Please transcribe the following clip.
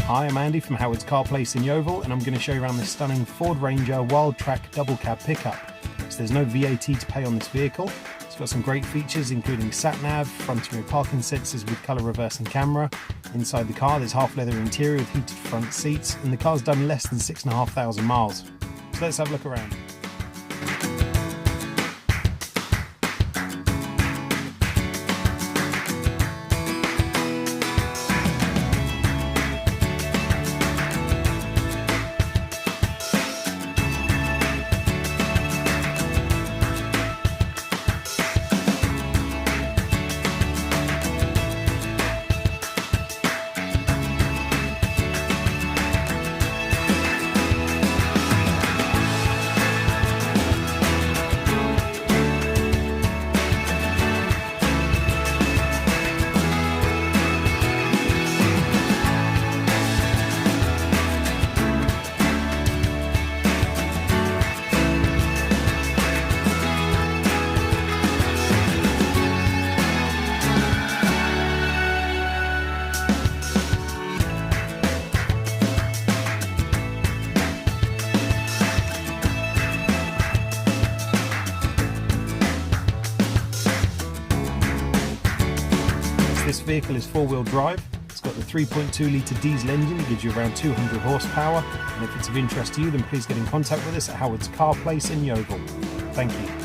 Hi, I'm Andy from Howard's Car Place in Yeovil, and I'm going to show you around this stunning Ford Ranger Wild Track double cab pickup. So there's no VAT to pay on this vehicle. It's got some great features including sat-nav, front and rear parking sensors with colour reversing camera. Inside the car there's half leather interior with heated front seats, and the car's done less than 6,500 miles. So let's have a look around. This vehicle is four-wheel drive. It's got the 3.2 litre diesel engine that gives you around 200 horsepower, and if it's of interest to you then please get in contact with us at Howard's Car Place in Yeovil. Thank you.